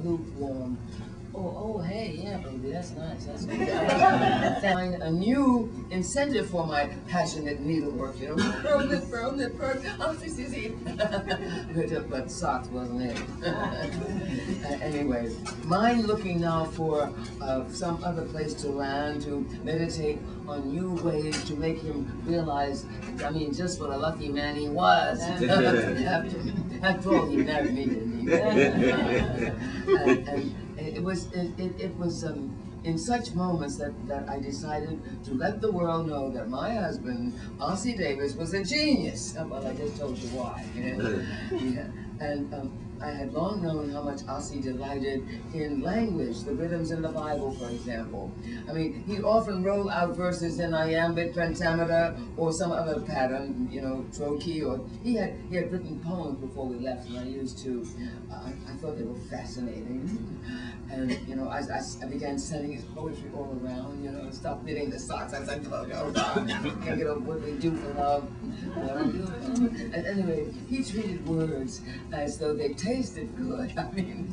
lukewarm. Oh, hey, yeah, baby, that's nice. That's nice. Find a new incentive for my passionate needlework, you know. Pearl knit, I'm 60. But socks wasn't it. Anyway, mine looking now for some other place to land, to meditate on new ways to make him realize, I mean, just what a lucky man he was. After all, he married me, didn't he? And it was in such moments that I decided to let the world know that my husband, Ossie Davis, was a genius. Well, I just told you why. Yeah. And I had long known how much Ossie delighted in language, the rhythms in the Bible, for example. I mean, he'd often roll out verses in iambic pentameter or some other pattern, you know, trochee, or he had written poems before we left, and I used to, I thought they were fascinating. And, you know, I began sending his poetry all around, you know, stopped knitting the socks. I said, oh, God, can't get over what we do for love. And anyway, he treated words as though they tasted good. I mean,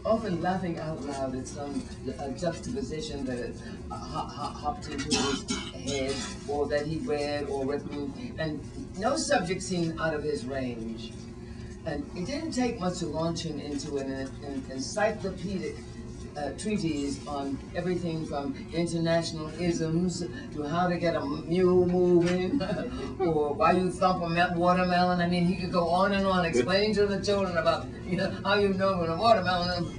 often laughing out loud at some juxtaposition that hopped into his head, or that he read or written, and no subject seemed out of his range. And it didn't take much to launch him into an encyclopedic treatise on everything from international isms to how to get a mule moving, or why you thump a watermelon. I mean, he could go on and on explaining to the children about, you know, how you know when a watermelon is.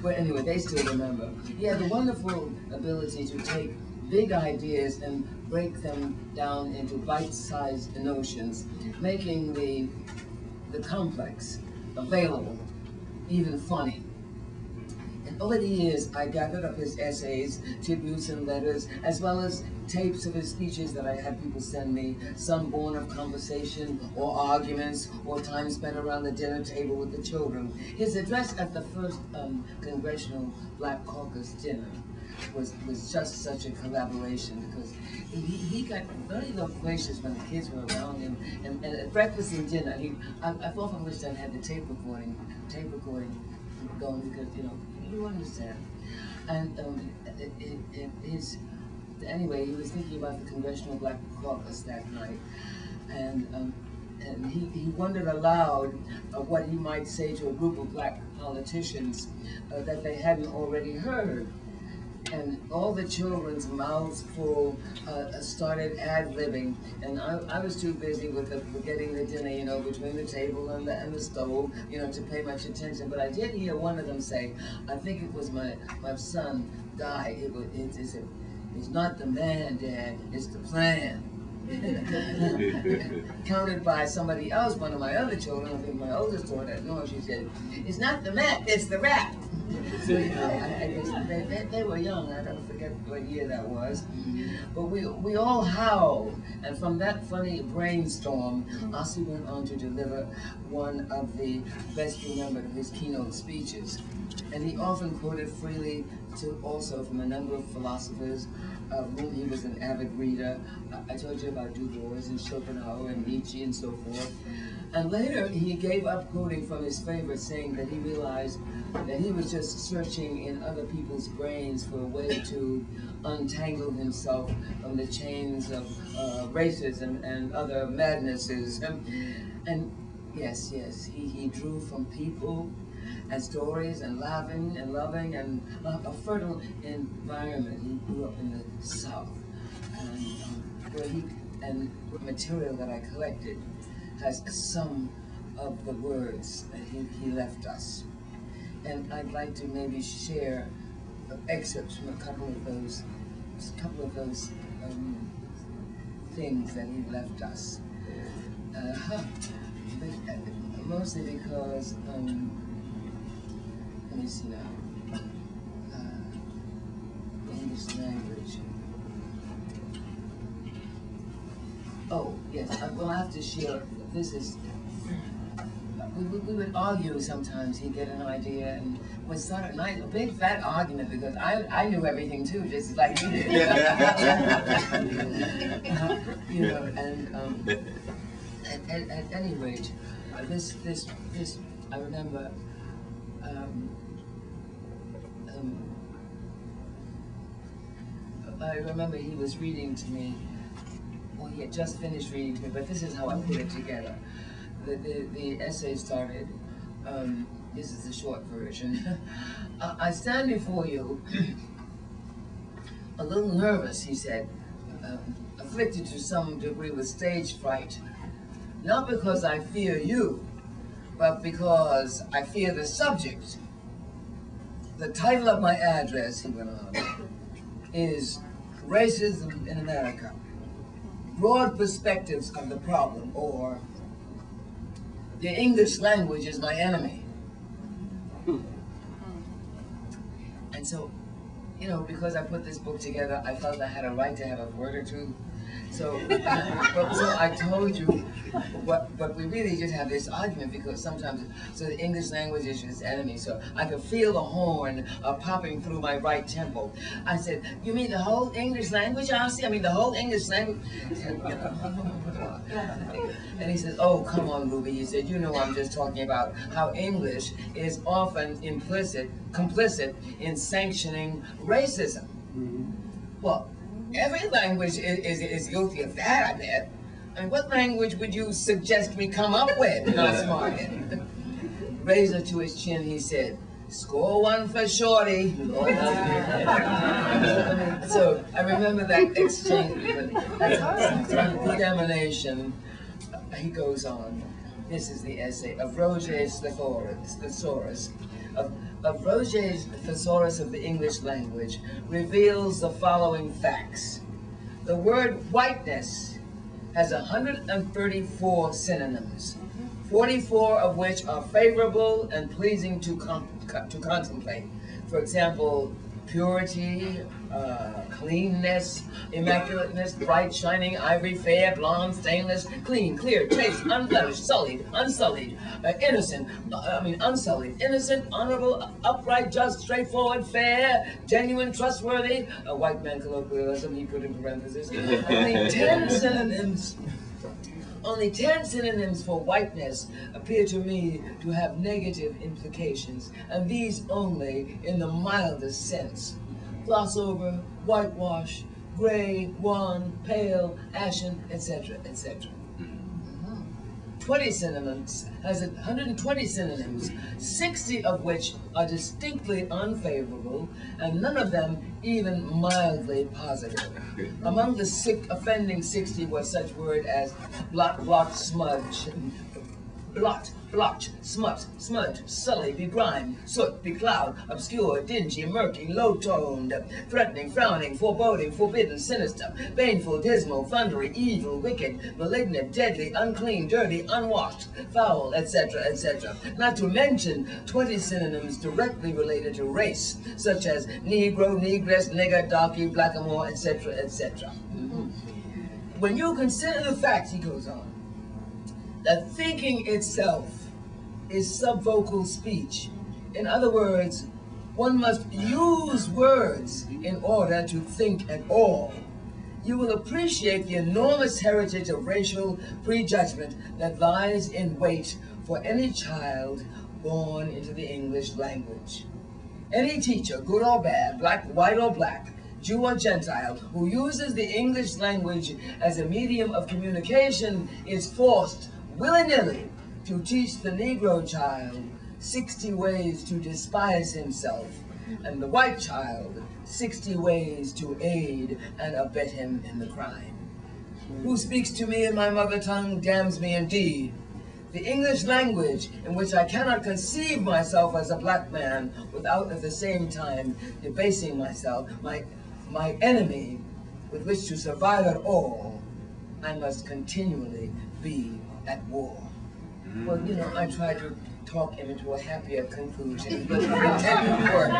But anyway, they still remember. He had the wonderful ability to take big ideas and break them down into bite-sized notions, making the complex available, even funny. And over the years, I gathered up his essays, tributes, and letters, as well as tapes of his speeches that I had people send me, some born of conversation or arguments or time spent around the dinner table with the children. His address at the first Congressional Black Caucus dinner was just such a collaboration, because he got very loquacious when the kids were around him, and at breakfast and dinner, I've often wished I had the tape recording going, because, you know, you understand. And anyway, he was thinking about the Congressional Black Caucus that night, and he wondered aloud what he might say to a group of black politicians that they hadn't already heard. And all the children's mouths full started ad-libbing, and I was too busy with getting the dinner, you know, between the table and the stove, you know, to pay much attention. But I did hear one of them say, I think it was my son, Guy, it's not the man, Dad, it's the plan. Counted by somebody else, one of my other children, I think my oldest daughter, no, she said, it's not the map, it's the rap. So, you know, I guess they were young. I don't forget what year that was. But we all howled. And from that funny brainstorm, Ossie went on to deliver one of the best remembered of his keynote speeches. And he often quoted freely also from a number of philosophers, of whom he was an avid reader. I told you about Du Bois and Schopenhauer and Nietzsche and so forth. And later, he gave up quoting from his favorites, saying that he realized that he was just searching in other people's brains for a way to untangle himself from the chains of racism and other madnesses. And yes, he drew from people and stories and laughing and loving and a fertile environment. He grew up in the South, and material that I collected has some of the words that he left us. And I'd like to maybe share excerpts from a couple of those things that he left us. Mostly because, let me see now, English language. Oh, yes, well, I have to share, this is, we would argue sometimes. He'd get an idea, and we started a big fat argument, because I knew everything too, just like he did. You know, and at any rate, this I remember I remember he was reading to me, well, he had just finished reading to me, but this is how I put it together. The essay started, this is the short version. I stand before you a little nervous, he said, afflicted to some degree with stage fright. Not because I fear you, but because I fear the subject. The title of my address, he went on, is Racism in America, Broad Perspectives of the Problem, or The English Language is My Enemy. And so, you know, because I put this book together, I felt I had a right to have a word or two. So, so I told you, but we really did have this argument because sometimes, so the English language is his enemy. So I could feel the horn popping through my right temple. I said, "You mean the whole English language, Ossie? I mean the whole English language?" And he said, "Oh, come on, Ruby." He said, "You know I'm just talking about how English is often complicit in sanctioning racism." Well, every language is guilty of that, I bet. I mean, what language would you suggest we come up with? Not smart. Razor to his chin, he said, "Score one for Shorty." So I remember that exchange. That examination, he goes on. This is the essay of Roget's Thesaurus. Of Roget's Thesaurus of the English Language reveals the following facts. The word whiteness has 134 synonyms, 44 of which are favorable and pleasing to contemplate. For example, purity, cleanness, immaculateness, bright, shining, ivory, fair, blonde, stainless, clean, clear, chaste, unblemished, sullied, unsullied, innocent, unsullied, innocent, honorable, upright, just, straightforward, fair, genuine, trustworthy, a white man colloquialism, he put in parentheses, only 10 synonyms for whiteness appear to me to have negative implications, and these only in the mildest sense. Gloss over, whitewash, gray, wan, pale, ashen, etc., etc. 20 synonyms has 120 synonyms, 60 of which are distinctly unfavorable, and none of them even mildly positive. Among the offending 60 were such words as blot, blot, smudge, blot, blotch, smut, smudge, sully, begrimed, soot, becloud, obscure, dingy, murky, low-toned, threatening, frowning, foreboding, forbidden, sinister, baneful, dismal, thundery, evil, wicked, malignant, deadly, unclean, dirty, unwashed, foul, etc., etc. Not to mention 20 synonyms directly related to race, such as Negro, Negress, nigger, darky, blackamoor, etc., etc. When you consider the fact, he goes on, that thinking itself is subvocal speech. In other words, one must use words in order to think at all. You will appreciate the enormous heritage of racial prejudgment that lies in wait for any child born into the English language. Any teacher, good or bad, black, white or black, Jew or Gentile, who uses the English language as a medium of communication is forced willy-nilly to teach the Negro child 60 ways to despise himself, and the white child 60 ways to aid and abet him in the crime. Who speaks to me in my mother tongue damns me indeed. The English language, in which I cannot conceive myself as a black man without at the same time debasing myself, my enemy with which to survive at all, I must continually be at war. Well, you know, I tried to talk him into a happier conclusion, but it didn't work.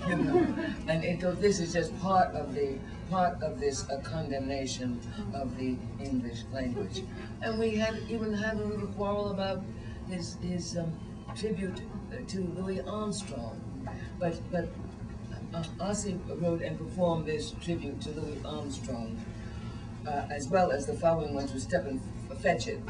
You know, and this is just part of this condemnation of the English language. And we even had a little quarrel about his tribute to Louis Armstrong. But Ossie wrote and performed this tribute to Louis Armstrong, as well as the following ones with Stephen Fetchit.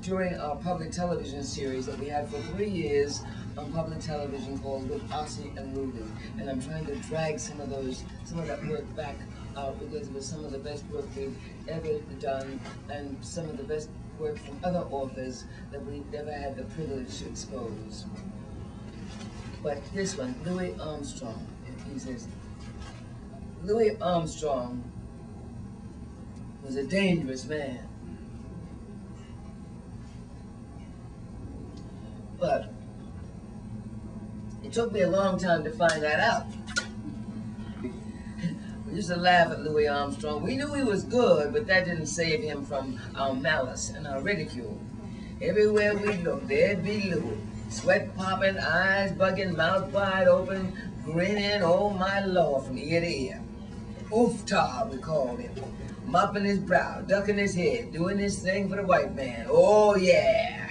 during our public television series that we had for 3 years on public television called With Ossie and Ruby. And I'm trying to drag some of that work back out because it was some of the best work we've ever done and some of the best work from other authors that we never had the privilege to expose. But this one, Louis Armstrong, he says, Louis Armstrong was a dangerous man. But it took me a long time to find that out. We used to laugh at Louis Armstrong. We knew he was good, but that didn't save him from our malice and our ridicule. Everywhere we looked, there'd be Louis. Sweat popping, eyes bugging, mouth wide open, grinning, oh my Lord, from ear to ear. Oof-tar, we called him. Mopping his brow, ducking his head, doing his thing for the white man. Oh yeah!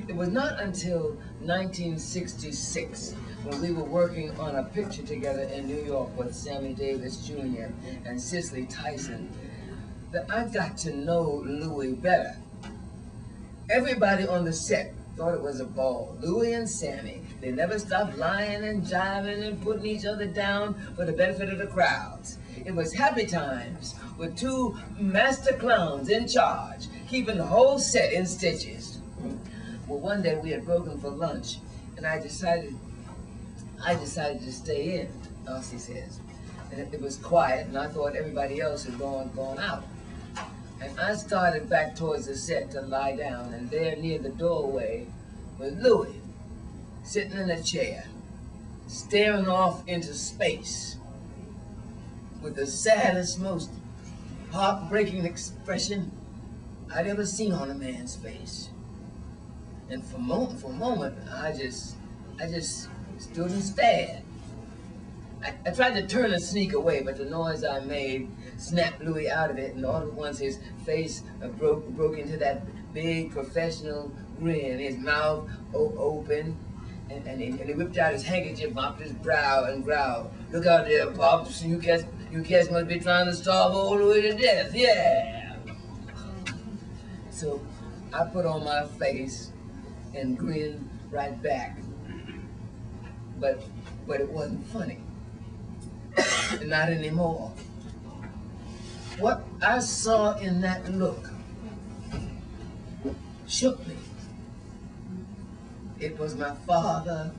It was not until 1966 when we were working on a picture together in New York with Sammy Davis Jr. and Cicely Tyson that I got to know Louis better. Everybody on the set thought it was a ball. Louis and Sammy, they never stopped lying and jiving and putting each other down for the benefit of the crowds. It was happy times with 2 master clowns in charge, keeping the whole set in stitches. Well, one day we had broken for lunch, and I decided to stay in, Ossie says. And it was quiet, and I thought everybody else had gone out. And I started back towards the set to lie down, and there near the doorway was Louis, sitting in a chair, staring off into space, with the saddest, most heartbreaking expression I'd ever seen on a man's face. And for a moment, I just stood and stared. I tried to turn and sneak away, but the noise I made snapped Louis out of it, and all at once his face broke into that big professional grin, his mouth open, and he whipped out his handkerchief, mopped his brow, and growled, "Look out there, Pops, you cats must be trying to starve old Louis to death, yeah!" So I put on my face and grinned right back. But it wasn't funny. Not anymore. What I saw in that look shook me. It was my father,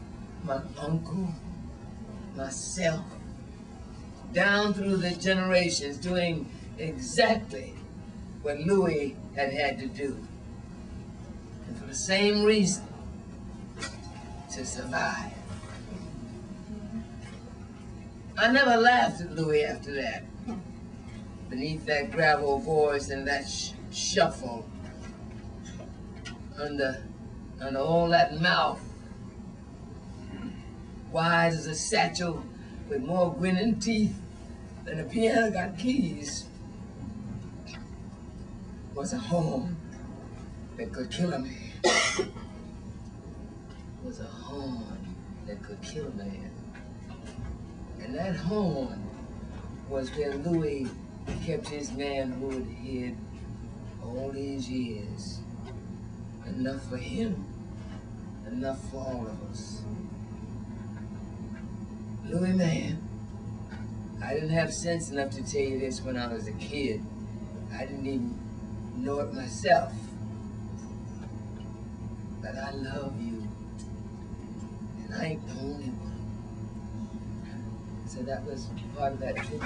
my uncle, myself, down through the generations doing exactly what Louis had to do. And for the same reason, to survive. I never laughed at Louis after that. Beneath that gravel voice and that shuffle, under all that mouth, wide as a satchel with more grinning teeth than a piano got keys, was a horn that could kill a man. Was a horn that could kill a man. And that horn was where Louis kept his manhood hid all these years. Enough for him, enough for all of us. Louis, man, I didn't have sense enough to tell you this when I was a kid. I didn't even know it myself. But I love you. And I ain't the only one. So that was part of that tribute.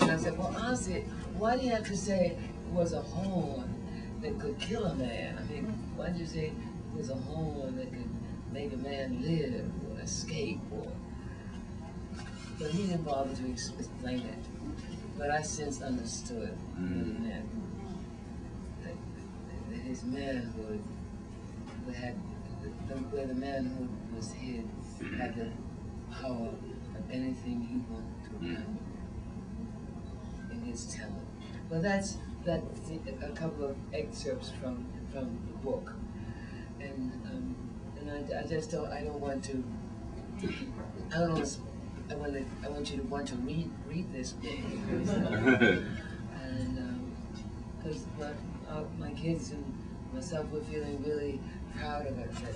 And I said, well, Ossie, why do you have to say it was a horn that could kill a man? I mean, why did you say it was a horn that could make a man live or escape? But he didn't bother to explain it. But I since understood what he meant. That his manhood had, where the manhood was hid, had the power of anything he wanted to remember in his talent. Well, that's a couple of excerpts from the book, and I just don't. I don't want to. I don't know. I want you to want to read this book, and because my kids and myself were feeling really proud of it, that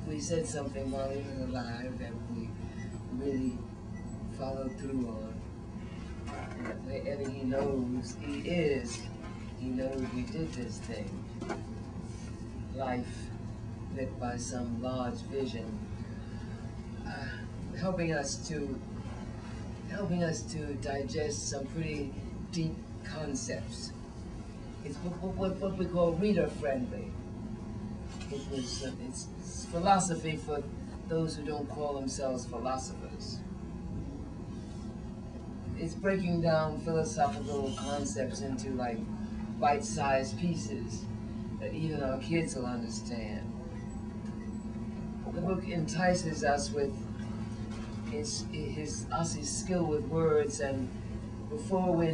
we said something while he was alive that we really followed through on. And wherever he knows he knows we did this thing. Life lit by some large vision, helping us to digest some pretty deep concepts. It's what we call reader friendly. It's philosophy for those who don't call themselves philosophers. It's breaking down philosophical concepts into like bite-sized pieces that even our kids will understand. The book entices us with Ossie's skill with words, and before we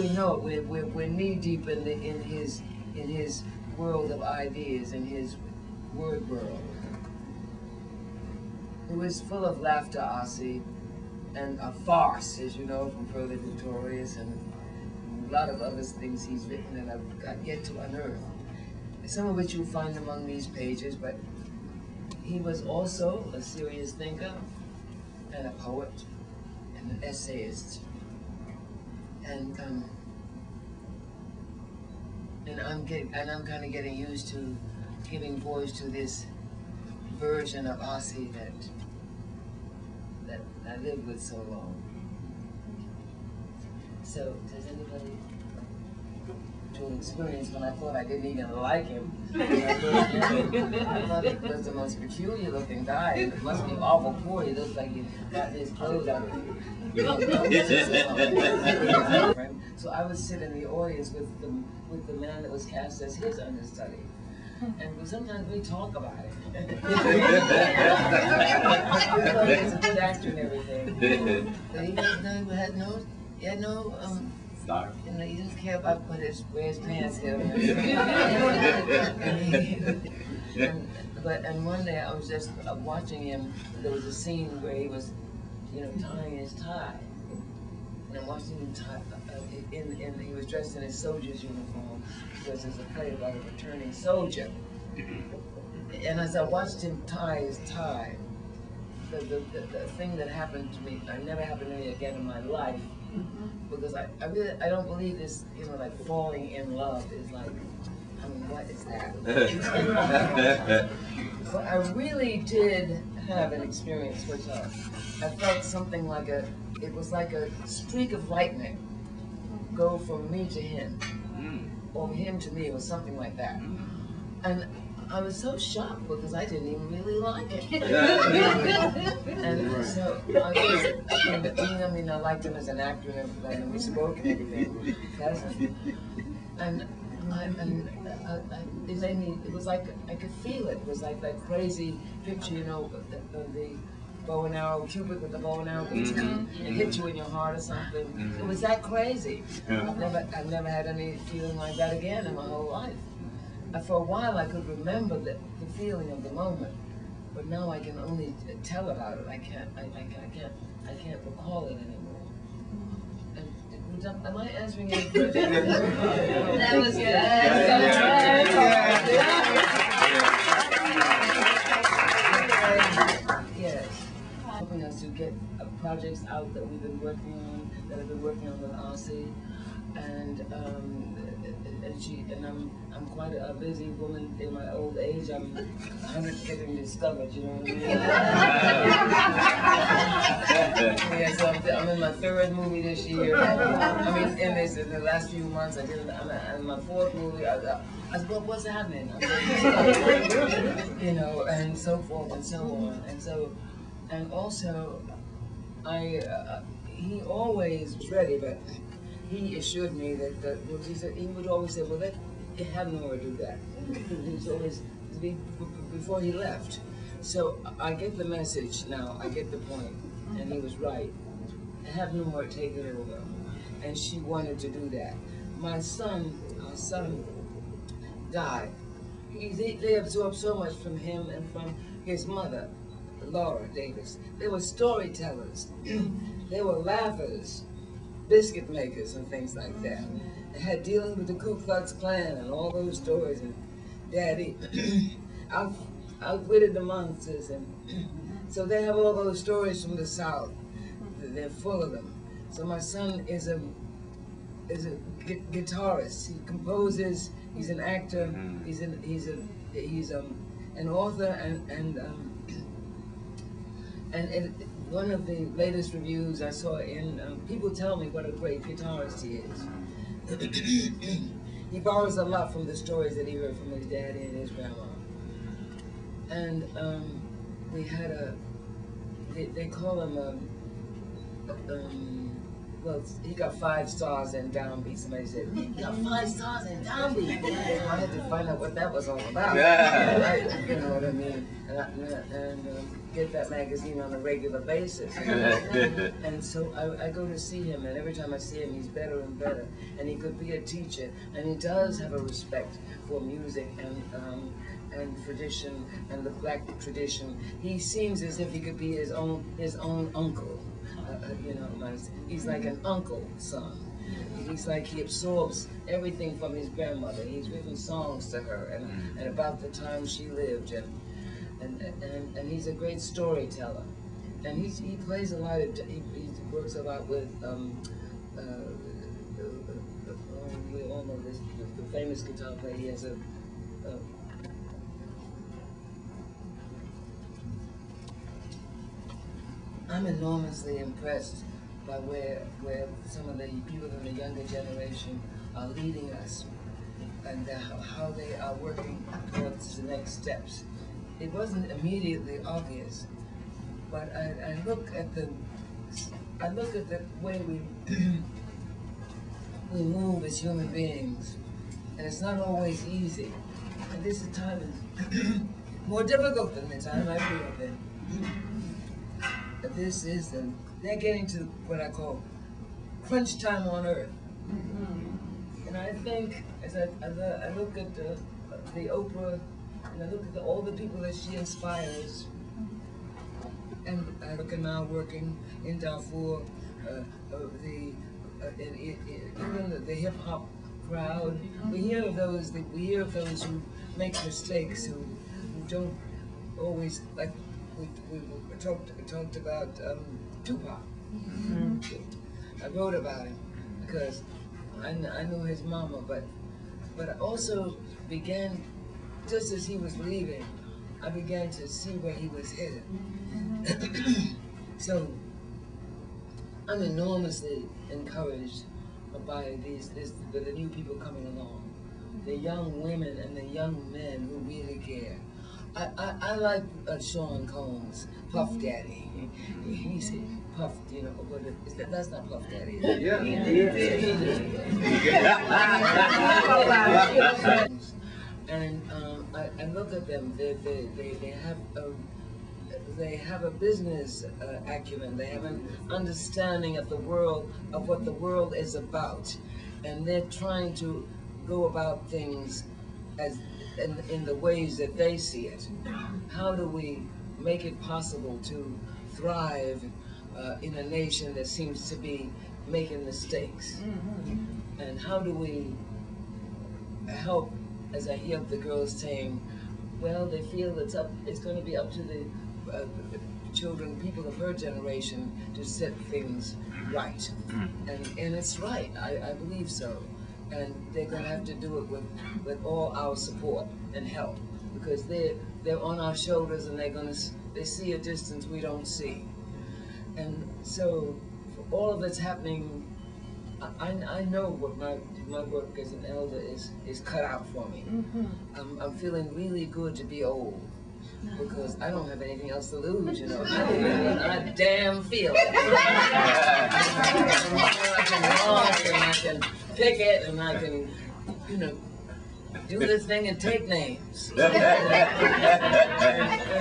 know it, we're knee deep in his world of ideas, in his word world. It was full of laughter, Ossie, and a farce, as you know, from Pearly Victorious, and a lot of other things he's written that I've got yet to unearth. Some of which you'll find among these pages, but he was also a serious thinker, and a poet, and an essayist. And I'm kind of getting used to giving voice to this version of Ossie that I lived with so long. So, does anybody to an experience when I thought I didn't even like him? I thought he was the most peculiar looking guy. It must be awful poor. He looks like he got his clothes out. So I would sit in the audience with the man that was cast as his understudy. And sometimes we talk about it. He's a good actor and everything. But he had no Star. You know, he didn't care about where his pants go. And one day I was just watching him. There was a scene where he was, tying his tie. And I'm watching him tie. He was dressed in his soldier's uniform because there's a play about a returning soldier. And as I watched him tie his tie, the thing that happened to me, never happened to me again in my life. Because I don't believe this, like falling in love is like, what is that? But I really did have an experience which I felt something like it was like a streak of lightning go from me to him, or him to me, or something like that. And I was so shocked because I didn't even really like it. And so I liked him as an actor and everything, and we spoke and everything. And it made me, it was like, I could feel it. It was like that crazy picture, the bow and arrow, Cupid with the bow and arrow, it hit you in your heart or something. It was that crazy. I've never had any feeling like that again in my whole life. For a while I could remember the feeling of the moment, but now I can only tell about it. I can't recall it anymore. And, am I answering any questions? That was good. Yes. Helping us to get projects out that we've been working on, that I've been working on with Ossie, and I'm quite a busy woman in my old age. I'm getting discovered, you know what I mean? Yeah, so I'm in my third movie this year. In the last few months, I did in my fourth movie. I said, well, what's happening? And so forth and so on. And also, he always was ready, but he assured me that he would always say, well, let have Nora do that. He was always, before he left. So I get the message now, I get the point, and he was right. Have Nora take it over. And she wanted to do that. Our son died. They absorbed so much from him and from his mother, Laura Davis. They were storytellers. They were laughers. biscuit makers and things like that. I had dealing with the Ku Klux Klan and all those stories, and Daddy outwitted the monsters, and so they have all those stories from the South. They're full of them. So my son is a guitarist. He composes. He's an actor. He's an author, and one of the latest reviews I saw in people tell me what a great guitarist he is. He borrows a lot from the stories that he heard from his daddy and his grandma. And we had they call him well, he got 5 stars in downbeat. Somebody said, he got 5 stars in downbeat. I had to find out what that was all about. You know what I mean? And get that magazine on a regular basis. And so I go to see him, and every time I see him, he's better and better. And he could be a teacher, and he does have a respect for music and tradition and the black tradition. He seems as if he could be his own uncle. You know, he's like an uncle son. He's like he absorbs everything from his grandmother. He's written songs to her and about the time she lived, and he's a great storyteller. And he plays a lot of, he works a lot with we all know this, the famous guitar player. He has I'm enormously impressed by where some of the people in the younger generation are leading us, and how they are working towards the next steps. It wasn't immediately obvious, but I look at the way we we move as human beings, and it's not always easy. And this time is more difficult than the time I grew up in. But this is they're getting to what I call crunch time on Earth. And I think, as I look at the Oprah, and I look at all the people that she inspires, and I look at now working in Darfur, even the hip hop crowd. We hear of those who make mistakes, who don't always like. We talked about Tupac. I wrote about him because I knew his mama, but I also began, just as he was leaving, I began to see where he was headed. So I'm enormously encouraged by the new people coming along, the young women and the young men who really care. I like Sean Combs, Puff Daddy. He's Puff, you know, but that's not Puff Daddy. Yeah. And I look at them. They have a business acumen. They have an understanding of the world, of what the world is about, and they're trying to go about things as in the ways that they see it. How do we make it possible to thrive in a nation that seems to be making mistakes? And how do we help, as I hear the girls saying, well, they feel it's going to be up to the children, people of her generation, to set things right. And it's right, I believe so. And they're going to have to do it with all our support and help, because they're on our shoulders, and they see a distance we don't see. And so for all of that's happening, I know what my work as an elder is cut out for me. I'm feeling really good to be old, because I don't have anything else to lose, you know. I damn feel it. I can walk, and I can pick it, and I can, you know, do this thing and take names.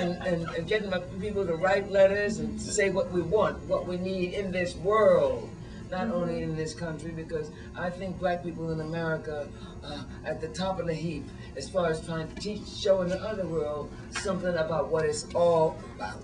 and getting my people to write letters and say what we want, what we need in this world. not only in this country, because I think black people in America at the top of the heap as far as trying to teach, showing the other world something about what it's all about.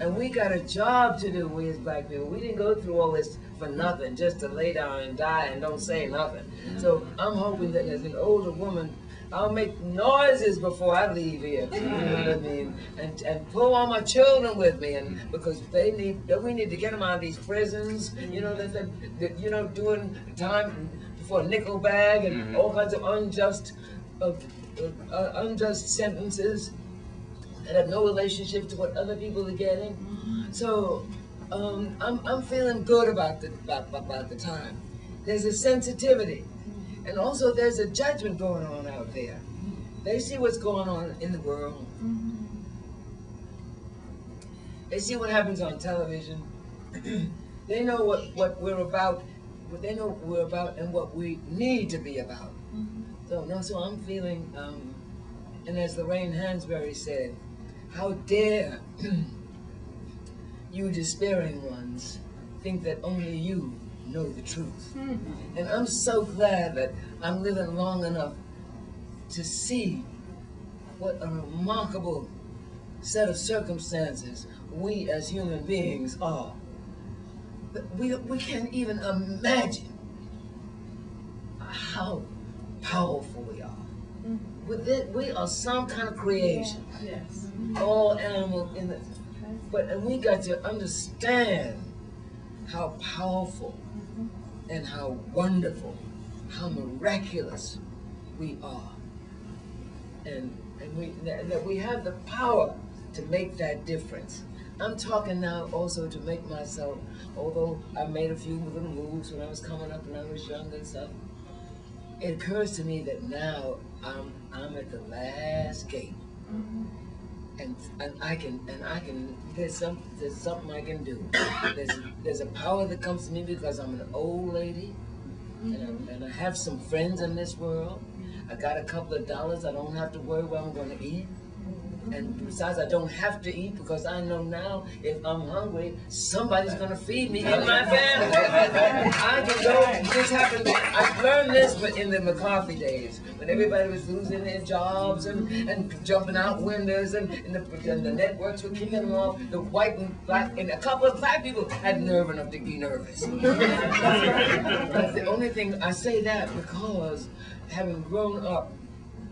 And we got a job to do, we as black people. We didn't go through all this for nothing, just to lay down and die and don't say nothing. So I'm hoping that as an older woman, I'll make noises before I leave here, you know what I mean? And pull all my children with me, and because we need to get them out of these prisons, you know, that doing time for a nickel bag and all kinds of unjust sentences that have no relationship to what other people are getting. So I'm feeling good about the time. There's a sensitivity. And also there's a judgment going on out there. They see what's going on in the world. They see what happens on television. They know what we're about. They know what we're about and what we need to be about. So I'm feeling, and as Lorraine Hansberry said, how dare you despairing ones think that only you know the truth. And I'm so glad that I'm living long enough to see what a remarkable set of circumstances we as human beings are. But we can't even imagine how powerful we are. We are some kind of creation. Yes. All animal in the, and we got to understand how powerful and how wonderful, how miraculous we are. And that we have the power to make that difference. I'm talking now also to make myself, although I made a few little moves when I was coming up and I was young and stuff, it occurs to me that now I'm at the last gate. And I can there's something I can do. There's a power that comes to me because I'm an old lady, and I have some friends in this world. I got a couple of dollars. I don't have to worry where I'm going to eat. And besides, I don't have to eat because I know now if I'm hungry, somebody's going to feed me in my family. I can go, this happened, I learned this but in the McCarthy days, when everybody was losing their jobs and jumping out windows and the networks were kicking them off. The white and black, and a couple of black people had nerve enough to be nervous. That's the only thing, I say that because having grown up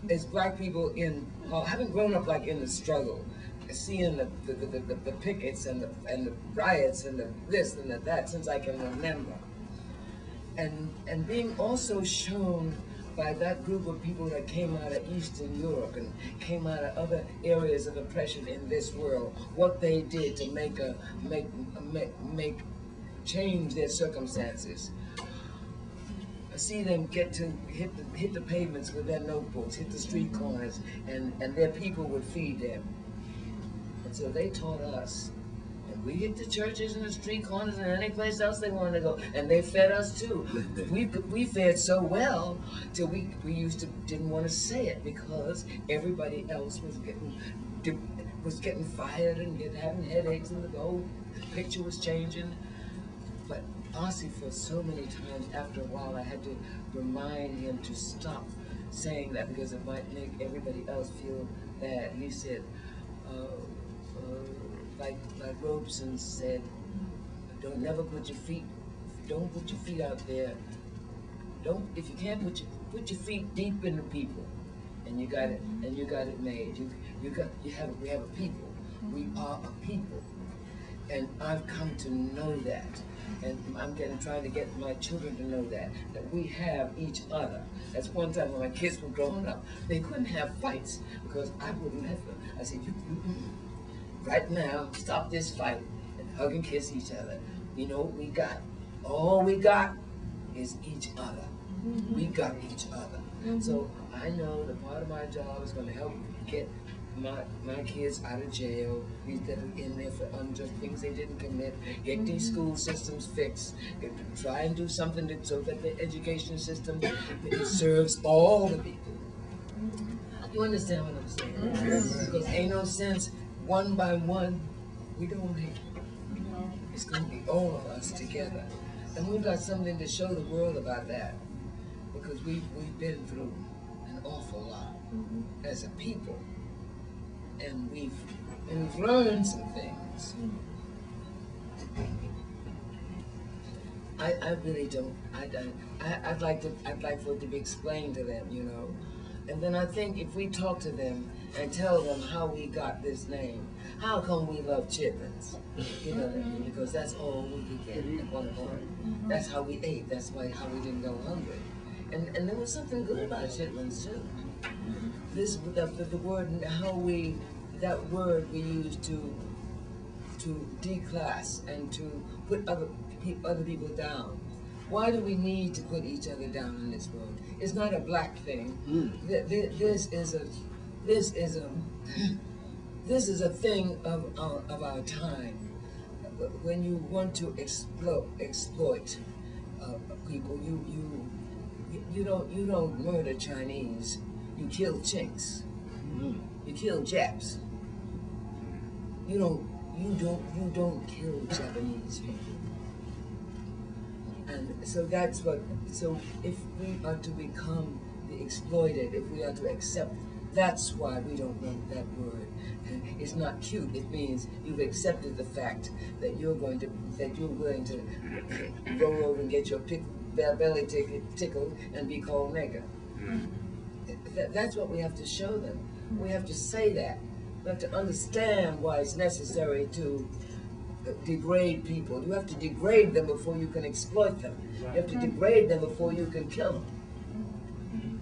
as black people having grown up like in the struggle, seeing the pickets and the riots and the this and the that since I can remember, and being also shown by that group of people that came out of Eastern Europe and came out of other areas of oppression in this world, what they did to change their circumstances. I see them get to hit the pavements with their notebooks, hit the street corners, and their people would feed them. And so they taught us. And we hit the churches and the street corners and any place else they wanted to go. And they fed us too. We fared so well till we didn't want to say it because everybody else was getting fired and having headaches and the whole picture was changing. But Ossie, for so many times after a while, I had to remind him to stop saying that because it might make everybody else feel bad. He said, like Robeson said, don't put your feet out there. If you can't put your feet deep into people, and you got it made. We have a people. We are a people, and I've come to know that. And I'm trying to get my children to know that we have each other. That's one time when my kids were growing up, they couldn't have fights because I wouldn't let them. I said, right now, stop this fight and hug and kiss each other. You know what we got? All we got is each other. We got each other. So I know the part of my job is going to help get my kids out of jail, these that are in there for unjust things they didn't commit, get these school systems fixed, try and do something so that the education system serves all the people. You understand what I'm saying? Yes. Because ain't no sense, one by one, we don't make it. It's going to be all of us together. And we've got something to show the world about that, because we've been through an awful lot as a people, and we've learned some things. I really don't. I'd like for it to be explained to them, you know. And then I think if we talk to them and tell them how we got this name, how come we love chitlins? You know what I mean? Because that's all we could get at one point. That's how we ate. That's how we didn't go hungry. And there was something good about chitlins too. This the word, that word we use to declass and to put other people down. Why do we need to put each other down in this world? It's not a black thing. This is a thing of our time. When you want to exploit people, you don't murder Chinese. You kill Chinks. You kill Japs. You don't kill Japanese people. And so that's what, so if we are to become the exploited, if we are to accept, that's why we don't want that word. And it's not cute. It means you've accepted the fact that you're willing to roll over and get your belly tickled and be called nigger. That's what we have to show them. We have to say that. We have to understand why it's necessary to degrade people. You have to degrade them before you can exploit them. You have to degrade them before you can kill them.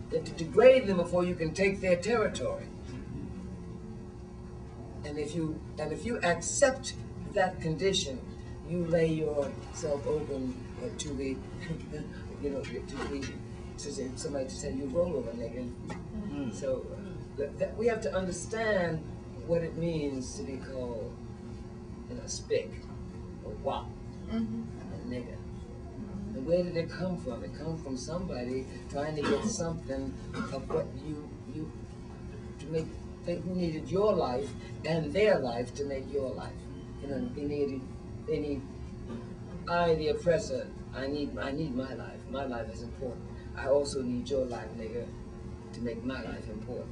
You have to degrade them before you can take their territory. And if you accept that condition, you lay yourself open to the, somebody to say you roll over, nigga. So we have to understand what it means to be called a spick, a wop, a nigger. And where did it come from? It comes from somebody trying to get something of what who needed your life and their life to make your life. You know, they need, I, the oppressor, I need my life. My life is important. I also need your life, nigger, to make my life important.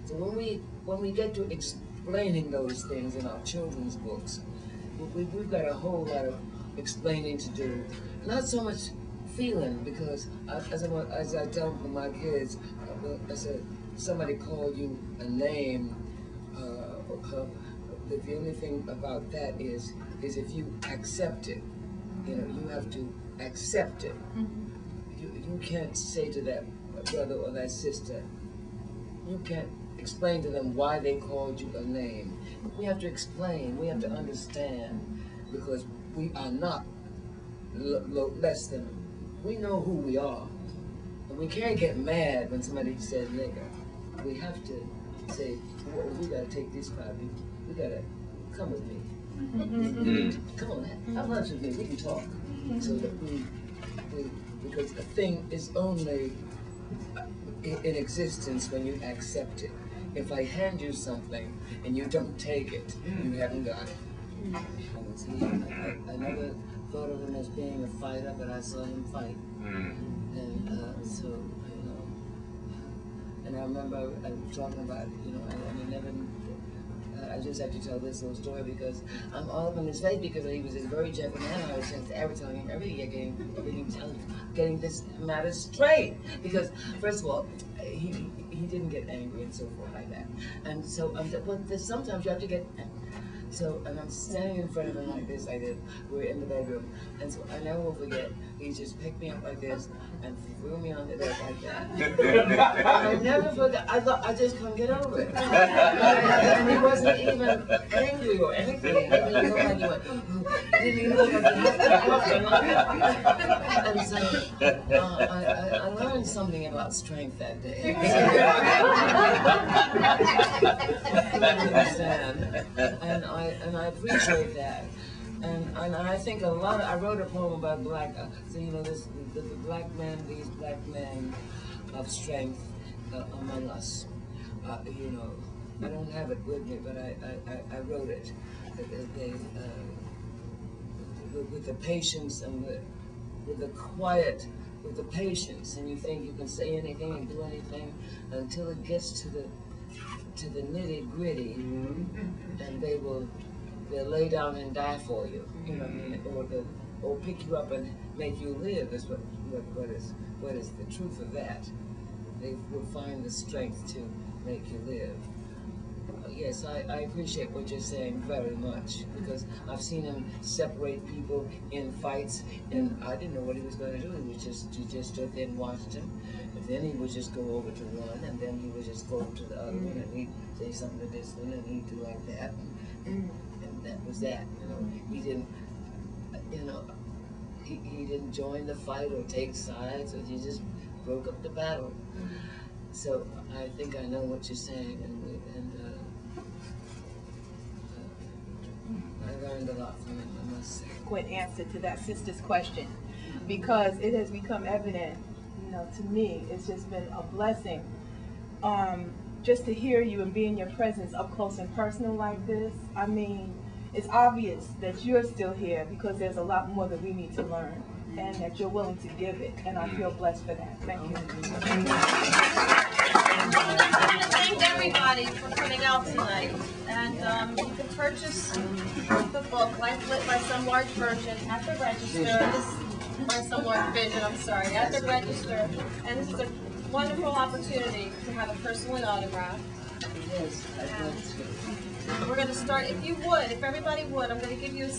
So when we get to explaining those things in our children's books, we've got a whole lot of explaining to do. Not so much feeling, because as I tell my kids, I said, somebody called you a name, the only thing about that is if you accept it. You know, you have to accept it. You can't say to that brother or that sister, you can't explain to them why they called you a name. We have to explain, we have to understand, because we are not less than, we know who we are. And we can't get mad when somebody says nigger. We have to say, well, we gotta take this crowd, we gotta come with me. Come on, have lunch with me, we can talk. So that because a thing is only in existence when you accept it. If I hand you something and you don't take it, you haven't got it. I never thought of him as being a fighter, but I saw him fight. And so, you know, and I remember talking about, you know, and I never, I just have to tell this little story because I'm all up in his face because he was this very gentle man. I was just ever telling him every year, getting this matter straight. Because first of all, he didn't get angry and so forth like that. And so, but sometimes you have to get. So, and I'm standing in front of him like this, we're in the bedroom, and so I never will forget, he just picked me up like this, and threw me on the bed like that. I never forgot, I just couldn't get over it. And he wasn't even angry or anything, he didn't even look like he went, he didn't even look like he had to. And so, I learned something about strength that day. And I appreciate that, and I think a lot. I wrote a poem about so you know, the black men, these black men of strength among us. You know, I don't have it with me, but I wrote it. With the patience and the quiet, with the patience, and you think you can say anything and do anything until it gets to the nitty gritty, and they'll lay down and die for you, you know what I mean, or pick you up and make you live. Is what is the truth of that? They will find the strength to make you live. Yes, I appreciate what you're saying very much, because I've seen him separate people in fights, and I didn't know what he was going to do. He just stood there and watched him, and then he would just go over to one, and then he would just go to the other one, and he'd say something to this one, and he'd do like that, and that was that. You know, he didn't, you know, he didn't join the fight or take sides, or he just broke up the battle. So I think I know what you're saying, and I learned a lot from it, I must say. Quick answer to that sister's question, because it has become evident, you know, to me, it's just been a blessing, just to hear you and be in your presence up close and personal like this. I mean, it's obvious that you're still here because there's a lot more that we need to learn, and that you're willing to give it, and I feel blessed for that. Thank you. I want to thank everybody for coming out tonight. And you can purchase the book, Life Lit by Some Large Version, at the register. By Some Large Vision, I'm sorry, at the register. And this is a wonderful opportunity to have it personally autographed. Yes, I think so. We're going to start, if everybody would, I'm going to give you a